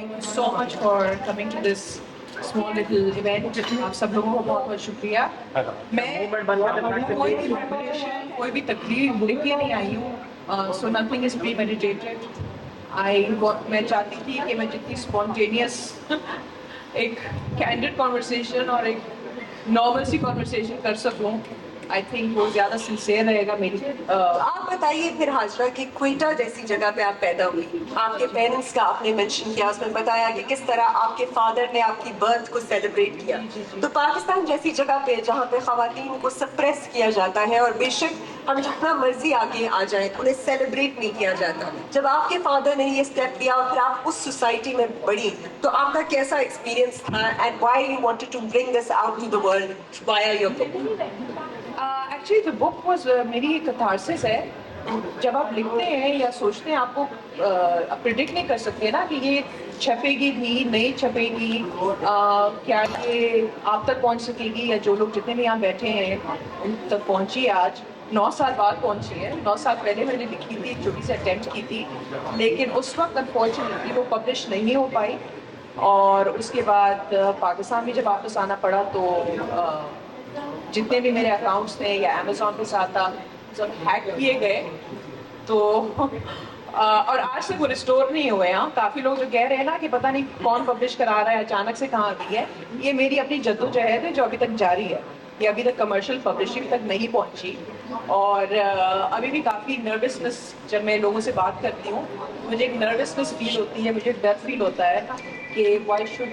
Thank you so much for coming to this small little event. आप सब लोगों का बहुत बहुत शुक्रिया। मैं कोई भी preparation, कोई भी तकलीफ लेके नहीं आई हूँ। So nothing is premeditated. मैं चाहती थी कि मैं जितनी spontaneous एक candid conversation और एक normal सी conversation कर सकूँ, I think वो ज़्यादा sincere रहेगा मेरी। आप बताइए फिर हाजरा कि क्वेटा जैसी जगह पे आप पैदा हुई, आपके पेरेंट्स का आपने मेंशन किया, उसमें बताया कि किस तरह आपके फादर ने आपकी बर्थ को सेलिब्रेट किया। तो पाकिस्तान जैसी जगह पे जहाँ पे खवातीन को सप्रेस किया जाता है और बेशक हम जितना मर्जी आगे आ जाए उन्हें सेलिब्रेट नहीं किया जाता, जब आपके फादर ने ये स्टेप लिया और फिर आप उस सोसाइटी में बढ़ी, तो आपका कैसा एक्सपीरियंस था and why you wanted to bring this out to the world via your book? Actually, the book was मेरी एक catharsis है। जब आप लिखते हैं या सोचते हैं, आपको प्रिडिक्ट नहीं कर सकते ना कि ये छपेगी भी नहीं छपेगी, क्या ये आप तक पहुंच सकेगी या जो लोग जितने भी यहाँ बैठे हैं उन तक पहुंची। आज 9 साल बाद पहुंची है। 9 साल पहले मैंने लिखी थी, छोटी सी अटेम्प्ट की थी, लेकिन उस वक्त अनफॉर्चुनेटली वो पब्लिश नहीं हो पाई। और उसके बाद पाकिस्तान में जब वापस आना पड़ा तो जितने भी मेरे अकाउंट्स थे या अमेज़ॉन के साथ था, सब हैक किए गए। तो और आज से वो रिस्टोर नहीं हुए हैं। काफ़ी लोग जो कह रहे हैं ना कि पता नहीं कौन पब्लिश करा रहा है, अचानक से कहाँ गई है, ये मेरी अपनी जद्दोजहद है जो अभी तक जारी है। ये अभी तक कमर्शियल पब्लिशिंग तक नहीं पहुँची। और अभी भी काफ़ी नर्वसनेस, जब मैं लोगों से बात करती हूँ मुझे एक नर्वसनेस फील होती है, मुझे डर फील होता है कि व्हाई शुड।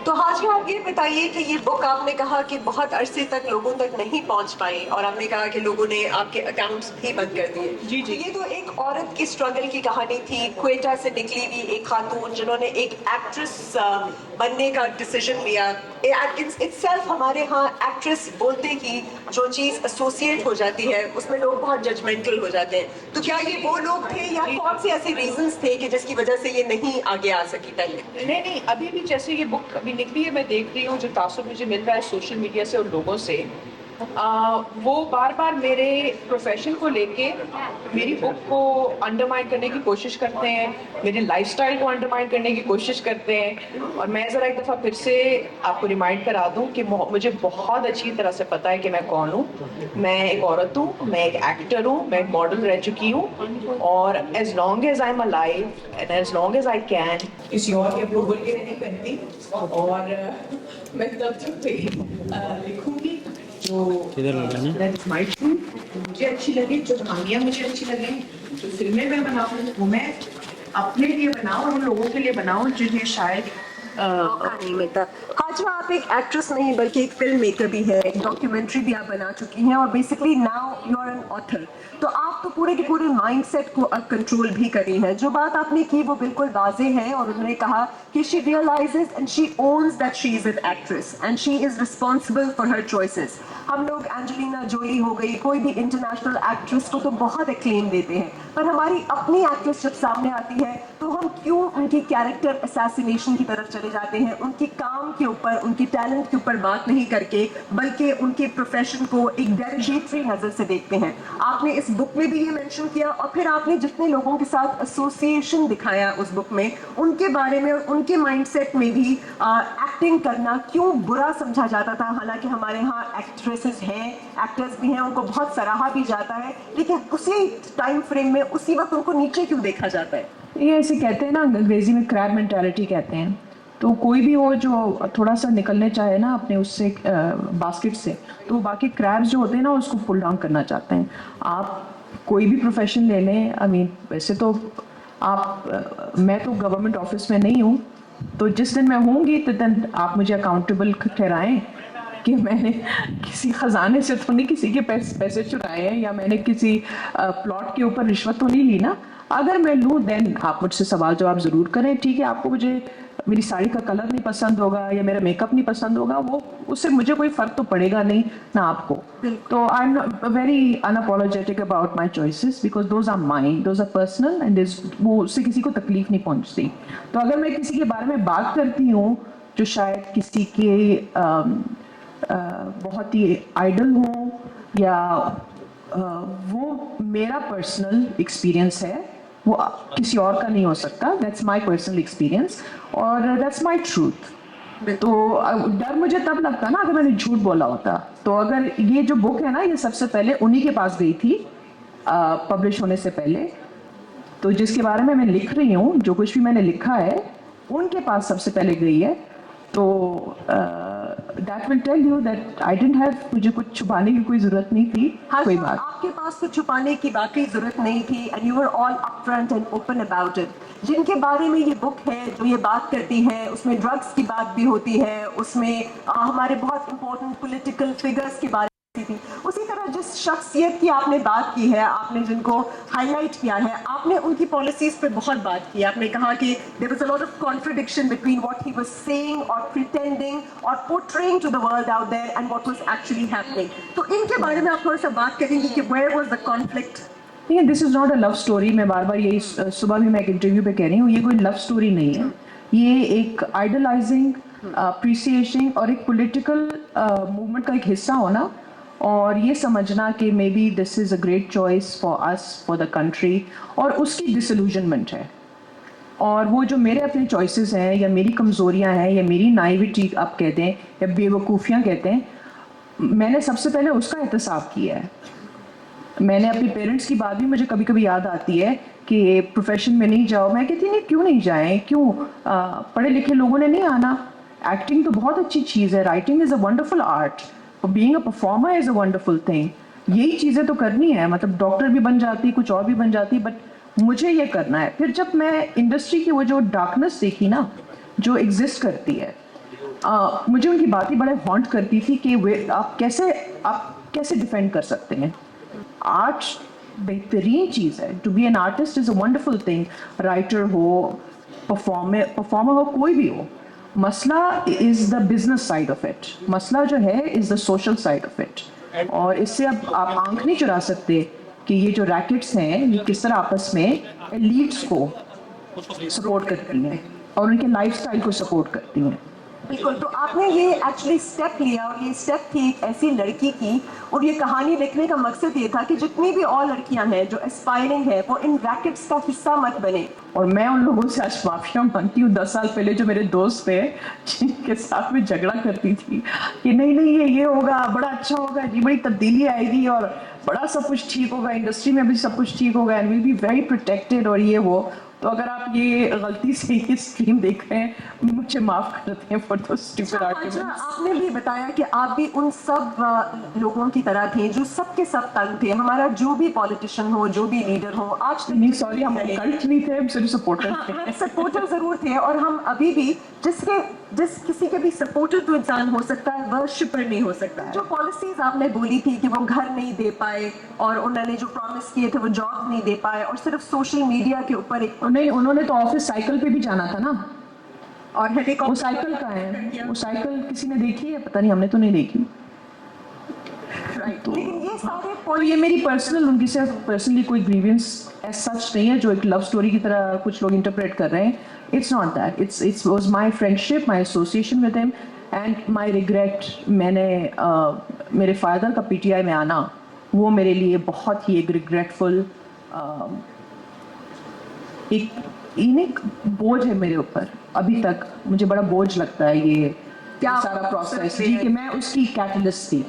तो हाजरा आप ये बताइए कि ये बुक आपने कहा कि बहुत अरसे तक लोगों तक नहीं पहुंच पाई और आपने कहा कि लोगों ने आपके अकाउंट्स भी बंद कर दिए। जी। तो ये तो एक औरत की स्ट्रगल की कहानी थी, क्वेटा से निकली हुई एक खातून जिन्होंने एक एक्ट्रेस बनने का डिसीजन लिया। इटसेल्फ हमारे यहाँ एक्ट्रेस बोलते ही जो चीज़ एसोसिएट हो जाती है उसमें लोग बहुत जजमेंटल हो जाते हैं। तो क्या ये वो लोग थे या कौन से ऐसे रीजंस थे कि जिसकी वजह से ये नहीं आगे आ सकी पहले? नहीं, अभी भी जैसे ये बुक अभी निकली है, मैं देख रही हूँ जो तासुब मुझे मिल रहा है सोशल मीडिया से और लोगों से, वो बार बार मेरे प्रोफेशन को लेके मेरी बुक को अंडरमाइन करने की कोशिश करते हैं, मेरे लाइफस्टाइल को अंडरमाइन करने की कोशिश करते हैं। और मैं ज़रा एक दफ़ा फिर से आपको रिमाइंड करा दूं कि मुझे बहुत अच्छी तरह से पता है कि मैं कौन हूँ। मैं एक औरत हूँ, मैं एक एक्टर हूँ, मैं एक मॉडल रह चुकी हूँ, और as long as I am alive and as long as I can किसी और के अप्रूवल के नहीं बनती। और मैं तब तक लिखूंगी जो मुझे अच्छी लगे, जो कहानियाँ मुझे अच्छी लगे, जो फिल्में मैं बनाऊँ वो मैं अपने लिए बनाऊँ और उन लोगों के लिए बनाऊँ जिन्हें शायद मौका नहीं मिलता। हाजरा आप एक एक्ट्रेस नहीं बल्कि एक फिल्म मेकर भी है, एक डॉक्यूमेंट्री भी आप बना चुकी हैं और basically now you are an author. तो आप तो पूरे के पूरे माइंडसेट को अब कंट्रोल भी करी है। जो बात आपने की वो बिल्कुल वाज़ेह है और उन्होंने कहा कि she realises and she owns that she is an actress and she is responsible for her choices. हम लोग एंजेलिना जोली हो गई, कोई भी इंटरनेशनल एक्ट्रेस को तो बहुत एक्लेम देते हैं, पर हमारी अपनी एक्ट्रेस जब सामने आती है तो हम क्यों उनकी कैरेक्टर असैसिनेशन की तरफ चले जाते हैं, उनके काम के ऊपर, उनके टैलेंट के ऊपर बात नहीं करके बल्कि उनके प्रोफेशन को एक डेरिगेटरी नज़र से देखते हैं। आपने इस बुक में भी ये मेंशन किया और फिर आपने जितने लोगों के साथ एसोसिएशन दिखाया उस बुक में, उनके बारे में और उनके माइंडसेट में भी एक्टिंग करना क्यों बुरा समझा जाता था। हालांकि हमारे यहाँ एक्ट्रेसेस हैं, एक्टर्स भी हैं, उनको बहुत सराहा भी जाता है, लेकिन उसी टाइम फ्रेम में उसी वक्त उनको नीचे क्यों देखा जाता है? ये ऐसे कहते हैं ना, अंग्रेजी में क्रैब मेंटालिटी कहते हैं। तो कोई भी हो जो थोड़ा सा निकलने चाहे ना अपने उससे बास्केट से, तो बाकी क्रैब्स जो होते हैं ना उसको पुल डाउन करना चाहते हैं। आप कोई भी प्रोफेशन ले लें, आई मीन वैसे तो मैं तो गवर्नमेंट ऑफिस में नहीं हूँ, तो जिस दिन मैं होंगी तो दिन आप मुझे अकाउंटेबल ठहराएं कि मैंने किसी ख़जाने से तो नहीं किसी के पैसे चुराए हैं या मैंने किसी प्लॉट के ऊपर रिश्वत तो नहीं ली ना। अगर मैं लूँ देन आप मुझसे सवाल जवाब ज़रूर करें। ठीक है, आपको मुझे मेरी साड़ी का कलर नहीं पसंद होगा या मेरा मेकअप नहीं पसंद होगा, वो उससे मुझे कोई फ़र्क तो पड़ेगा नहीं ना आपको। तो I am very unapologetic about my choices because those are mine, those are personal and वो उससे किसी को तकलीफ नहीं पहुँचती। तो अगर मैं किसी के बारे में बात करती हूँ जो शायद किसी के बहुत ही आइडल हो या वो मेरा पर्सनल एक्सपीरियंस है, वो किसी और का नहीं हो सकता. दैट्स माई पर्सनल एक्सपीरियंस और दैट्स माई ट्रूथ. तो डर मुझे तब लगता ना अगर मैंने झूठ बोला होता. तो अगर ये जो बुक है ना, ये सबसे पहले उन्हीं के पास गई थी पब्लिश होने से पहले. तो जिसके बारे में मैं लिख रही हूँ, जो कुछ भी मैंने लिखा है, उनके पास सबसे पहले गई है. तो that will tell you that I didn't have, मुझे कुछ छुपाने की कोई जरूरत नहीं थी. कोई बात, आपके पास कुछ छुपाने की वाकई जरूरत नहीं थी and you were all upfront and open about it. जिनके बारे में ये बुक है जो ये बात करती है, उसमें ड्रग्स की बात भी होती है, उसमें हमारे बहुत इंपॉर्टेंट पॉलिटिकल फिगर्स के बारे में थी. उसी तरह जिस शख्सियत की आपने बात की है, आपने जिनको हाईलाइट किया है, आपने उनकी पॉलिसीज पे बहुत बात की. आपने कहा कि there was a lot of contradiction between what he was saying और प्रिटेंडिंग और portraying to the world out there and what was actually happening. तो इनके बारे में आप थोड़ा सा बात करेंगे कि वेयर वाज द कॉन्फ्लिक्ट. नहीं, this is not a love story. मैं बार बार यही सुबह भी मैं एक इंटरव्यू पे कह रही हूँ, ये कोई लव स्टोरी नहीं है. ये एक आइडलाइजिंग, अप्रिसिएटिंग और एक पॉलिटिकल मूवमेंट का एक हिस्सा होना और ये समझना कि may be this is a great choice for us, for the country, और उसकी डिसइल्यूजनमेंट है. और वो जो मेरे अपने चॉइसेस हैं या मेरी कमज़ोरियाँ हैं या मेरी नाइविटी आप कहते हैं या बेवकूफ़ियाँ कहते हैं, मैंने सबसे पहले उसका एहतसाब किया है. मैंने अपने पेरेंट्स की बात भी मुझे कभी कभी याद आती है कि प्रोफेशन में नहीं जाओ. मैं कहती नहीं, क्यों नहीं जाएं, क्यों पढ़े लिखे लोगों ने नहीं आना. एक्टिंग तो बहुत अच्छी चीज़ है, writing is a wonderful art, being a performer is a wonderful thing. यही चीज़ें तो करनी है. मतलब डॉक्टर भी बन जाती, कुछ और भी बन जाती, बट मुझे ये करना है. फिर जब मैं इंडस्ट्री की वो जो डार्कनेस देखी ना, जो एग्जिस्ट करती है, मुझे उनकी बातें बड़े हॉन्ट करती थी कि वे आप कैसे डिफेंड कर सकते हैं. आर्ट बेहतरीन चीज़ है. To be an artist is a wonderful thing. Writer हो, परफॉर्मर हो, कोई भी हो. मसला is the business side of it. मसला जो है is the social side of it. और इससे अब आप आंख नहीं चुरा सकते कि ये जो रैकेट्स हैं ये किस तरह आपस में एलीट्स को सपोर्ट करती हैं और उनके लाइफस्टाइल को सपोर्ट करती हैं. बिल्कुल. तो आपने ये एक्चुअली स्टेप लिया और ये स्टेप थी एक ऐसी लड़की की, और ये कहानी लिखने का मकसद ये था कि जितनी भी और लड़कियां हैं जो एस्पायरिंग है वो इन रैकेट्स का हिस्सा मत बने. और मैं उन लोगों से आज माफिया मांगती हूँ. 10 साल पहले जो मेरे दोस्त थे जिनके साथ में झगड़ा करती थी कि नहीं ये होगा, बड़ा अच्छा होगा जी, बड़ी तब्दीली आएगी और बड़ा सब कुछ ठीक होगा, इंडस्ट्री में भी सब कुछ ठीक होगा and will be very protected और ये वो. तो अगर आप ये गलती से ये स्ट्रीम देख रहे हैं, मुझे माफ करते हैं फॉर दो स्टूपिड आर्ग्यूमेंट्स. आपने भी बताया कि आप भी उन सब लोगों की तरह थे जो सब के सब तंग थे. हमारा जो भी पॉलिटिशियन हो, जो भी लीडर हो, आज नहीं सॉरी, हम कल्ट नहीं थे, हम सिर्फ सपोर्टर थे. सपोर्टर जरूर थे और हम अभी भी जिस किसी के भी सपोर्टर तो इंसान हो सकता है, वर्शिपर नहीं हो सकता है. जो पॉलिसीज आपने बोली थी कि वो घर नहीं दे पाए और उन्होंने जो प्रॉमिस किए थे वो जॉब नहीं दे पाए और सिर्फ सोशल मीडिया के ऊपर एक, नहीं उन्होंने तो ऑफिस साइकिल पे भी जाना था ना. और वो साइकिल का है, वो साइकिल किसी ने देखी है? पता नहीं, हमने तो नहीं देखी. तो लेकिन ये सारे तो ये मेरी पर्सनल, उनकी से पर्सनली कोई ग्रीवियंस एज सच नहीं है जो एक लव स्टोरी की तरह कुछ लोग इंटरप्रेट कर रहे हैं. It's not that. It's was my friendship, my association with him and my regret. मैंने मेरे फादर का पीटीआई में आना, वो मेरे लिए बहुत ही एक रिग्रेटफुल, एक बोझ है मेरे ऊपर. अभी तक मुझे बड़ा बोझ लगता है ये सारा प्रोसेस जी, कि मैं उसकी कैटलिस्ट थी.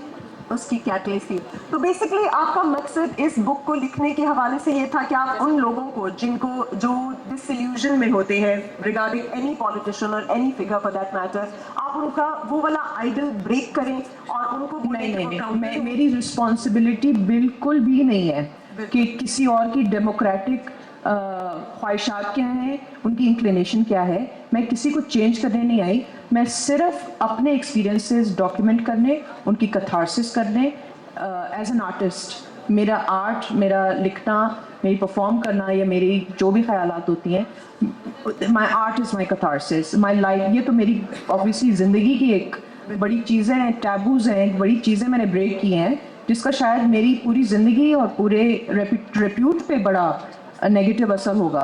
उसकी कैटलिस्ट थी. तो बेसिकली आपका मकसद इस बुक को लिखने के हवाले से ये था कि आप उन लोगों को जो डिसइल्यूजन में होते हैं रिगार्डिंग एनी पॉलिटिशियन और any figure for that matter, आप उनका वो वाला आइडल ब्रेक करें और उनको नहीं, मेरी रिस्पॉन्सिबिलिटी बिल्कुल भी नहीं है कि किसी और की डेमोक्रेटिक ख्वाहिशात क्या हैं, उनकी इंक्लिनेशन क्या है. मैं किसी को चेंज करने नहीं आई. मैं सिर्फ अपने एक्सपीरियंसेस डॉक्यूमेंट करने, उनकी कैथारसिस करने. एज एन आर्टिस्ट मेरा आर्ट, मेरा लिखना, मेरी परफॉर्म करना या मेरी जो भी ख्यालात होती हैं, my art is my catharsis, my life. ये तो मेरी ऑब्वियसली ज़िंदगी की एक बड़ी चीज़ें हैं, टैबूज़ हैं, बड़ी चीज़ें मैंने ब्रेक की हैं जिसका शायद मेरी पूरी ज़िंदगी और पूरे रेप्यूट पे बड़ा नेगेटिव असर होगा.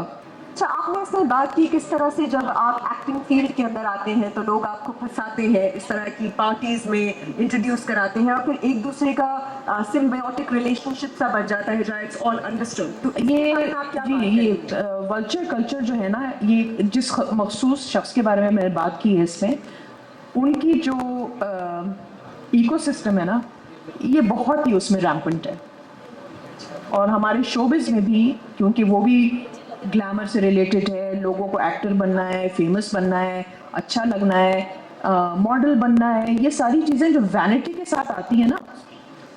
अच्छा, आपने इसमें बात की किस तरह से जब आप एक्टिंग फील्ड के अंदर आते हैं तो लोग आपको फंसाते हैं, इस तरह की पार्टीज में इंट्रोड्यूस कराते हैं और फिर एक दूसरे का सिम्बायोटिक रिलेशनशिप सा बन जाता है जहाँ इट्स ऑल अंडरस्टूड। तो ये इसके बारे में आप क्या जी बात ये करेंगे? वल्चर कल्चर जो है ना, ये जिस मखसूस शख्स के बारे में मैंने बात की है इसमें, उनकी जो इकोसिस्टम है ना, ये बहुत ही उसमें रैम्पेंट है। और हमारे शोबिज़ में भी, क्योंकि वो भी ग्लैमर से रिलेटेड है, लोगों को एक्टर बनना है, फेमस बनना है, अच्छा लगना है, मॉडल बनना है, ये सारी चीज़ें जो वैनिटी के साथ आती है ना,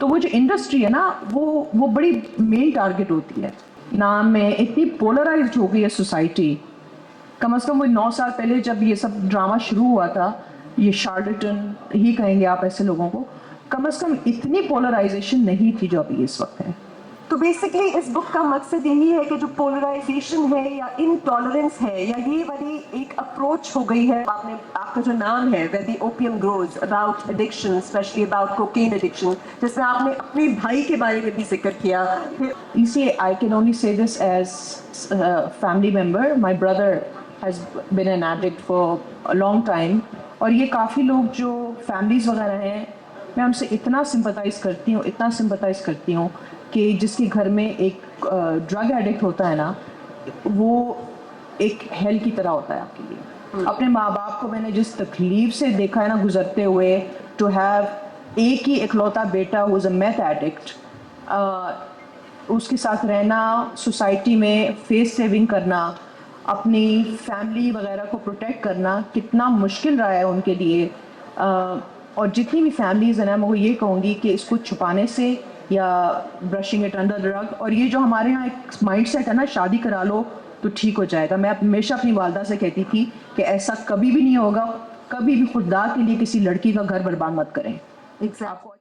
तो वो जो इंडस्ट्री है ना, वो बड़ी मेन टारगेट होती है। नाम में इतनी पोलराइज्ड हो गई है सोसाइटी। कम से कम वो 9 साल पहले जब ये सब ड्रामा शुरू हुआ था, ये शार्लेटन ही कहेंगे आप ऐसे लोगों को, कम से कम इतनी पोलराइजेशन नहीं थी जो अभी इस वक्त है। तो बेसिकली इस बुक का मकसद यही है कि जो पोलराइजेशन है या इनटॉलरेंस है या ये वाली एक अप्रोच हो गई है, आपका जो नाम है where the opium grows, about addiction, specially about cocaine addiction, जिसमें आपने अपने भाई के बारे में भी जिक्र किया। You see, I can only say this as a family member. My brother has been an addict for a long time. और ये काफ़ी लोग जो फैमिलीज वगैरह हैं, मैं उनसे इतना सिंपथाइज़ करती हूँ कि जिसके घर में एक ड्रग एडिक्ट होता है ना, वो एक हेल की तरह होता है आपके लिए। अपने माँ बाप को मैंने जिस तकलीफ से देखा है ना गुजरते हुए, टू हैव एक ही इकलौता बेटा who is a meth addict, उसके साथ रहना, सोसाइटी में फेस सेविंग करना, अपनी फैमिली वगैरह को प्रोटेक्ट करना कितना मुश्किल रहा है उनके लिए। और जितनी भी फैमिलीज़ हैं ना, मैं वो ये कहूँगी कि इसको छुपाने से या brushing it under the rug, और ये जो हमारे यहाँ एक माइंड सेट है ना, शादी करा लो तो ठीक हो जाएगा। मैं हमेशा अपनी वालदा से कहती थी कि ऐसा कभी भी नहीं होगा, कभी भी खुदा के लिए किसी लड़की का घर बर्बाद मत करें। एग्जैक्टली।